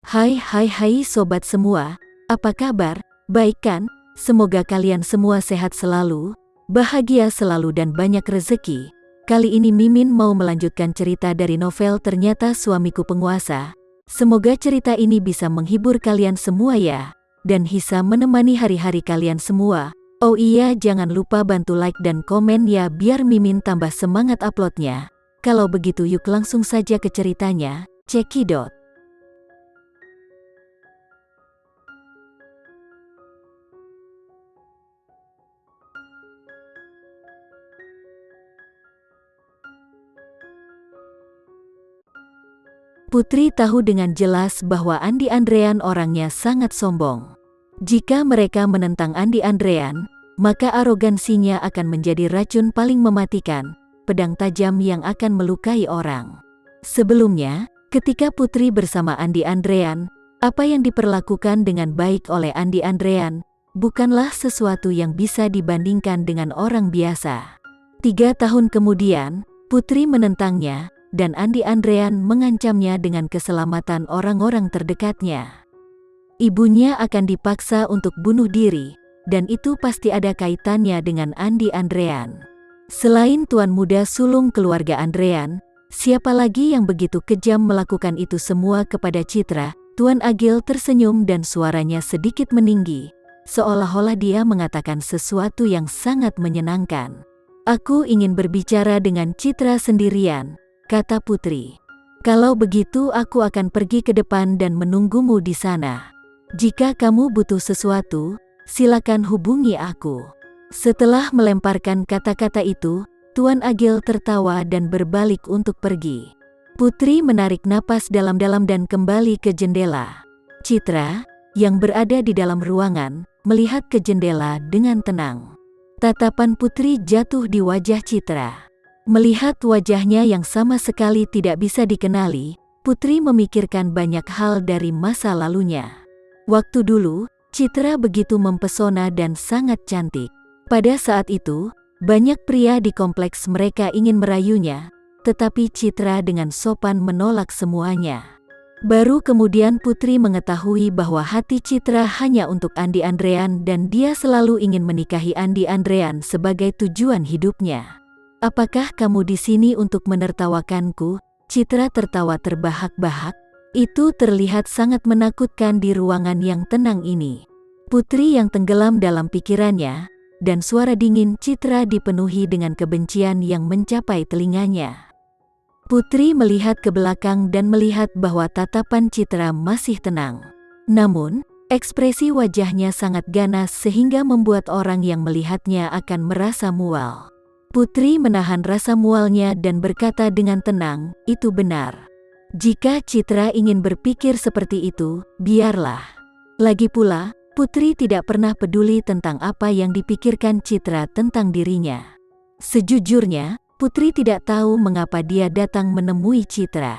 Hai sobat semua, apa kabar? Baik kan? Semoga kalian semua sehat selalu, bahagia selalu dan banyak rezeki. Kali ini Mimin mau melanjutkan cerita dari novel Ternyata Suamiku Penguasa. Semoga cerita ini bisa menghibur kalian semua ya, dan bisa menemani hari-hari kalian semua. Oh iya, jangan lupa bantu like dan komen ya biar Mimin tambah semangat uploadnya. Kalau begitu yuk langsung saja ke ceritanya, cekidot. Putri tahu dengan jelas bahwa Andi Andrean orangnya sangat sombong. Jika mereka menentang Andi Andrean, maka arogansinya akan menjadi racun paling mematikan, pedang tajam yang akan melukai orang. Sebelumnya, ketika Putri bersama Andi Andrean, apa yang diperlakukan dengan baik oleh Andi Andrean, bukanlah sesuatu yang bisa dibandingkan dengan orang biasa. 3 tahun kemudian, Putri menentangnya, dan Andi Andrean mengancamnya dengan keselamatan orang-orang terdekatnya. Ibunya akan dipaksa untuk bunuh diri, dan itu pasti ada kaitannya dengan Andi Andrean. Selain tuan muda sulung keluarga Andrean, siapa lagi yang begitu kejam melakukan itu semua kepada Citra? Tuan Agil tersenyum dan suaranya sedikit meninggi, seolah-olah dia mengatakan sesuatu yang sangat menyenangkan. Aku ingin berbicara dengan Citra sendirian, kata Putri. Kalau begitu aku akan pergi ke depan dan menunggumu di sana. Jika kamu butuh sesuatu, silakan hubungi aku. Setelah melemparkan kata-kata itu, Tuan Agil tertawa dan berbalik untuk pergi. Putri menarik napas dalam-dalam dan kembali ke jendela. Citra, yang berada di dalam ruangan, melihat ke jendela dengan tenang. Tatapan Putri jatuh di wajah Citra. Melihat wajahnya yang sama sekali tidak bisa dikenali, Putri memikirkan banyak hal dari masa lalunya. Waktu dulu, Citra begitu mempesona dan sangat cantik. Pada saat itu, banyak pria di kompleks mereka ingin merayunya, tetapi Citra dengan sopan menolak semuanya. Baru kemudian Putri mengetahui bahwa hati Citra hanya untuk Andi Andrean dan dia selalu ingin menikahi Andi Andrean sebagai tujuan hidupnya. Apakah kamu di sini untuk menertawakanku? Citra tertawa terbahak-bahak. Itu terlihat sangat menakutkan di ruangan yang tenang ini. Putri yang tenggelam dalam pikirannya, dan suara dingin Citra dipenuhi dengan kebencian yang mencapai telinganya. Putri melihat ke belakang dan melihat bahwa tatapan Citra masih tenang. Namun, ekspresi wajahnya sangat ganas sehingga membuat orang yang melihatnya akan merasa mual. Putri menahan rasa mualnya dan berkata dengan tenang, itu benar. Jika Citra ingin berpikir seperti itu, biarlah. Lagi pula, Putri tidak pernah peduli tentang apa yang dipikirkan Citra tentang dirinya. Sejujurnya, Putri tidak tahu mengapa dia datang menemui Citra.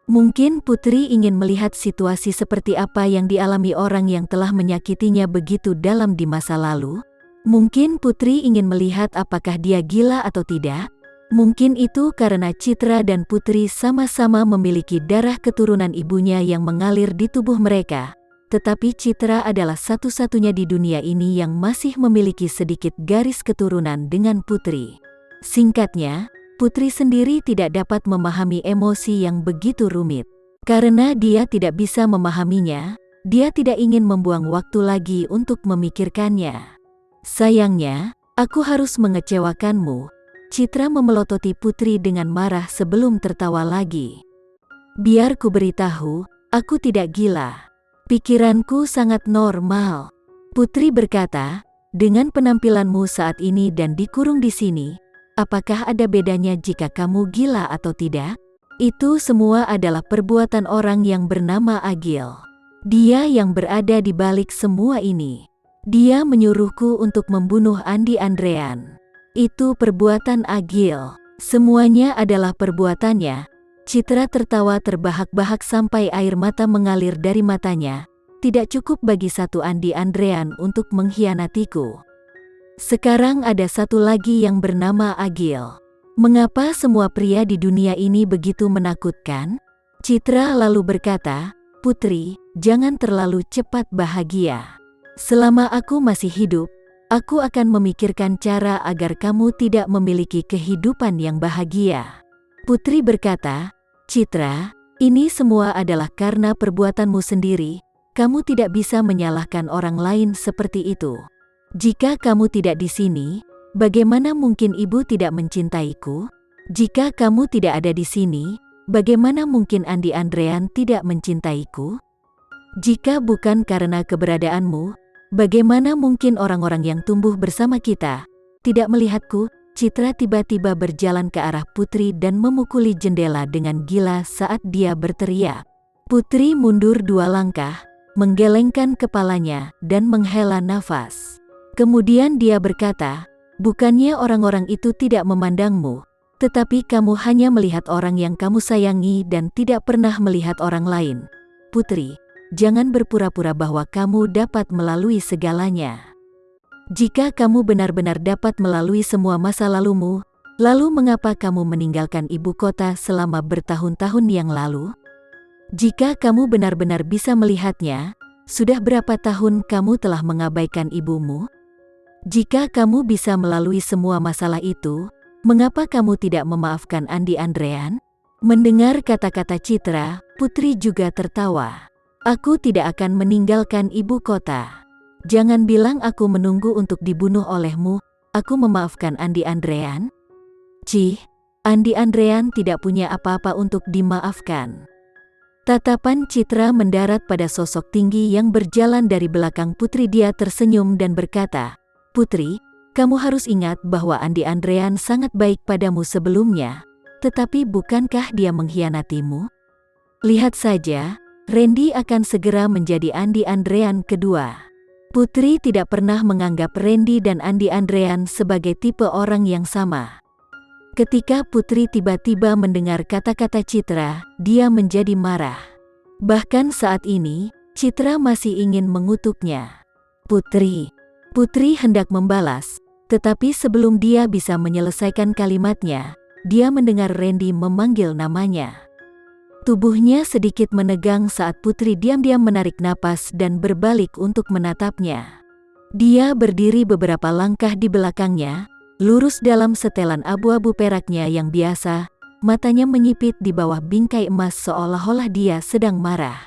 Mungkin Putri ingin melihat situasi seperti apa yang dialami orang yang telah menyakitinya begitu dalam di masa lalu. Mungkin Putri ingin melihat apakah dia gila atau tidak. Mungkin itu karena Citra dan Putri sama-sama memiliki darah keturunan ibunya yang mengalir di tubuh mereka. Tetapi Citra adalah satu-satunya di dunia ini yang masih memiliki sedikit garis keturunan dengan Putri. Singkatnya, Putri sendiri tidak dapat memahami emosi yang begitu rumit. Karena dia tidak bisa memahaminya, dia tidak ingin membuang waktu lagi untuk memikirkannya. Sayangnya, aku harus mengecewakanmu. Citra memelototi Putri dengan marah sebelum tertawa lagi. Biar ku beritahu, aku tidak gila. Pikiranku sangat normal. Putri berkata, dengan penampilanmu saat ini dan dikurung di sini, apakah ada bedanya jika kamu gila atau tidak? Itu semua adalah perbuatan orang yang bernama Agil. Dia yang berada di balik semua ini. Dia menyuruhku untuk membunuh Andi Andrean. Itu perbuatan Agil. Semuanya adalah perbuatannya. Citra tertawa terbahak-bahak sampai air mata mengalir dari matanya. Tidak cukup bagi satu Andi Andrean untuk mengkhianatiku. Sekarang ada satu lagi yang bernama Agil. Mengapa semua pria di dunia ini begitu menakutkan? Citra lalu berkata, Putri, jangan terlalu cepat bahagia. Selama aku masih hidup, aku akan memikirkan cara agar kamu tidak memiliki kehidupan yang bahagia." Putri berkata, "Citra, ini semua adalah karena perbuatanmu sendiri. Kamu tidak bisa menyalahkan orang lain seperti itu. Jika kamu tidak di sini, bagaimana mungkin ibu tidak mencintaiku? Jika kamu tidak ada di sini, bagaimana mungkin Andi Andrean tidak mencintaiku? Jika bukan karena keberadaanmu, bagaimana mungkin orang-orang yang tumbuh bersama kita tidak melihatku?" Citra tiba-tiba berjalan ke arah Putri dan memukuli jendela dengan gila saat dia berteriak. Putri mundur 2 langkah, menggelengkan kepalanya dan menghela nafas. Kemudian dia berkata, "Bukannya orang-orang itu tidak memandangmu, tetapi kamu hanya melihat orang yang kamu sayangi dan tidak pernah melihat orang lain. Putri, jangan berpura-pura bahwa kamu dapat melalui segalanya. Jika kamu benar-benar dapat melalui semua masa lalumu, lalu mengapa kamu meninggalkan ibu kota selama bertahun-tahun yang lalu? Jika kamu benar-benar bisa melihatnya, sudah berapa tahun kamu telah mengabaikan ibumu? Jika kamu bisa melalui semua masalah itu, mengapa kamu tidak memaafkan Andi Andrean?" Mendengar kata-kata Citra, Putri juga tertawa. "Aku tidak akan meninggalkan ibu kota. Jangan bilang aku menunggu untuk dibunuh olehmu. Aku memaafkan Andi Andrean? Cih, Andi Andrean tidak punya apa-apa untuk dimaafkan." Tatapan Citra mendarat pada sosok tinggi yang berjalan dari belakang Putri. Dia tersenyum dan berkata, "Putri, kamu harus ingat bahwa Andi Andrean sangat baik padamu sebelumnya, tetapi bukankah dia mengkhianatimu? Lihat saja, Randy akan segera menjadi Andi Andrean kedua." Putri tidak pernah menganggap Randy dan Andi Andrean sebagai tipe orang yang sama. Ketika Putri tiba-tiba mendengar kata-kata Citra, dia menjadi marah. Bahkan saat ini, Citra masih ingin mengutuknya. Putri hendak membalas, tetapi sebelum dia bisa menyelesaikan kalimatnya, dia mendengar Randy memanggil namanya. Tubuhnya sedikit menegang saat Putri diam-diam menarik napas dan berbalik untuk menatapnya. Dia berdiri beberapa langkah di belakangnya, lurus dalam setelan abu-abu peraknya yang biasa, matanya menyipit di bawah bingkai emas seolah-olah dia sedang marah.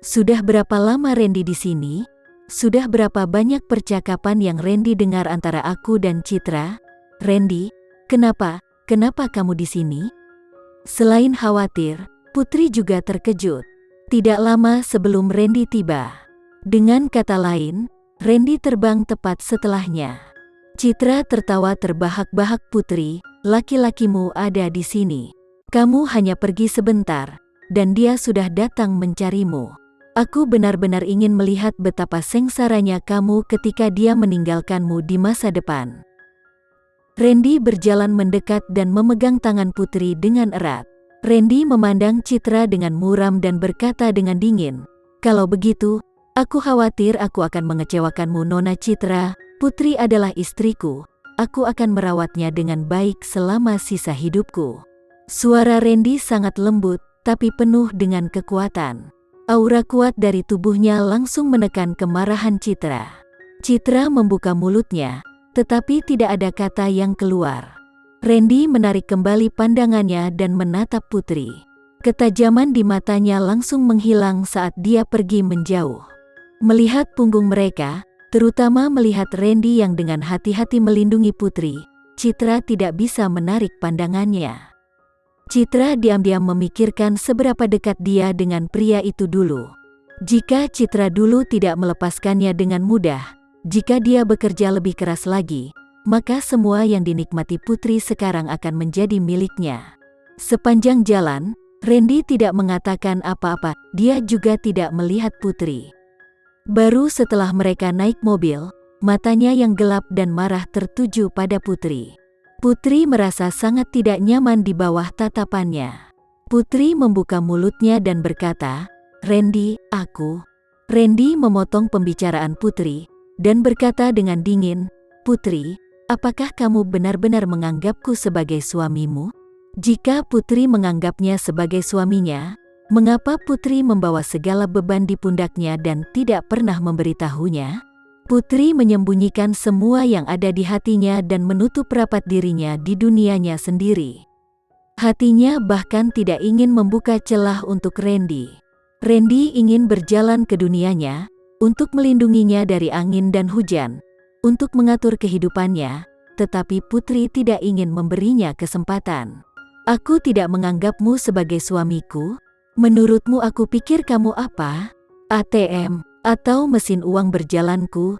"Sudah berapa lama Randy di sini? Sudah berapa banyak percakapan yang Randy dengar antara aku dan Citra? Randy, kenapa kamu di sini?" Selain khawatir, Putri juga terkejut. Tidak lama sebelum Randy tiba. Dengan kata lain, Randy terbang tepat setelahnya. Citra tertawa terbahak-bahak. "Putri, laki-lakimu ada di sini. Kamu hanya pergi sebentar, dan dia sudah datang mencarimu. Aku benar-benar ingin melihat betapa sengsaranya kamu ketika dia meninggalkanmu di masa depan." Randy berjalan mendekat dan memegang tangan Putri dengan erat. Randy memandang Citra dengan muram dan berkata dengan dingin, "Kalau begitu, aku khawatir aku akan mengecewakanmu Nona Citra. Putri adalah istriku. Aku akan merawatnya dengan baik selama sisa hidupku." Suara Randy sangat lembut, tapi penuh dengan kekuatan. Aura kuat dari tubuhnya langsung menekan kemarahan Citra. Citra membuka mulutnya, tetapi tidak ada kata yang keluar. Randy menarik kembali pandangannya dan menatap Putri. Ketajaman di matanya langsung menghilang saat dia pergi menjauh. Melihat punggung mereka, terutama melihat Randy yang dengan hati-hati melindungi Putri, Citra tidak bisa menarik pandangannya. Citra diam-diam memikirkan seberapa dekat dia dengan pria itu dulu. Jika Citra dulu tidak melepaskannya dengan mudah, jika dia bekerja lebih keras lagi, maka semua yang dinikmati Putri sekarang akan menjadi miliknya. Sepanjang jalan, Randy tidak mengatakan apa-apa, dia juga tidak melihat Putri. Baru setelah mereka naik mobil, matanya yang gelap dan marah tertuju pada Putri. Putri merasa sangat tidak nyaman di bawah tatapannya. Putri membuka mulutnya dan berkata, "Randy, aku..." Randy memotong pembicaraan Putri, dan berkata dengan dingin, "Putri, apakah kamu benar-benar menganggapku sebagai suamimu?" Jika Putri menganggapnya sebagai suaminya, Mengapa Putri membawa segala beban di pundaknya dan tidak pernah memberitahunya? Putri menyembunyikan semua yang ada di hatinya dan menutup rapat dirinya di dunianya sendiri. Hatinya bahkan tidak ingin membuka celah untuk Randy. Randy ingin berjalan ke dunianya, untuk melindunginya dari angin dan hujan, untuk mengatur kehidupannya, tetapi Putri tidak ingin memberinya kesempatan. Aku tidak menganggapmu sebagai suamiku. Menurutmu aku pikir kamu apa? ATM, atau mesin uang berjalanku?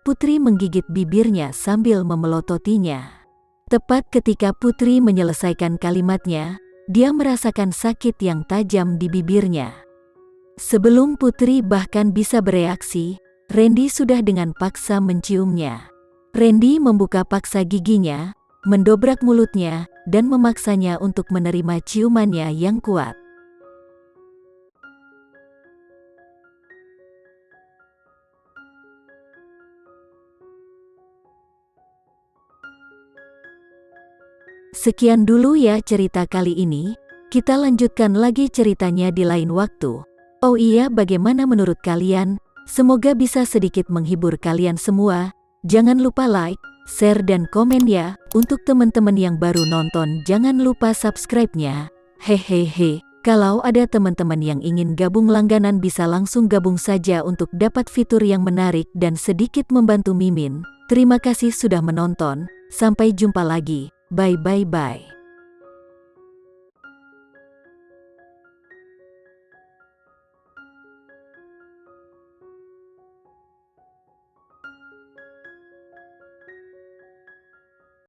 Putri menggigit bibirnya sambil memelototinya. Tepat ketika Putri menyelesaikan kalimatnya, dia merasakan sakit yang tajam di bibirnya. Sebelum Putri bahkan bisa bereaksi, Randy sudah dengan paksa menciumnya. Randy membuka paksa giginya, mendobrak mulutnya, dan memaksanya untuk menerima ciumannya yang kuat. Sekian dulu ya cerita kali ini, kita lanjutkan lagi ceritanya di lain waktu. Oh iya, bagaimana menurut kalian? Semoga bisa sedikit menghibur kalian semua. Jangan lupa like, share dan komen ya. Untuk teman-teman yang baru nonton jangan lupa subscribe-nya. Hehehe, kalau ada teman-teman yang ingin gabung langganan bisa langsung gabung saja untuk dapat fitur yang menarik dan sedikit membantu Mimin. Terima kasih sudah menonton, sampai jumpa lagi. Bye.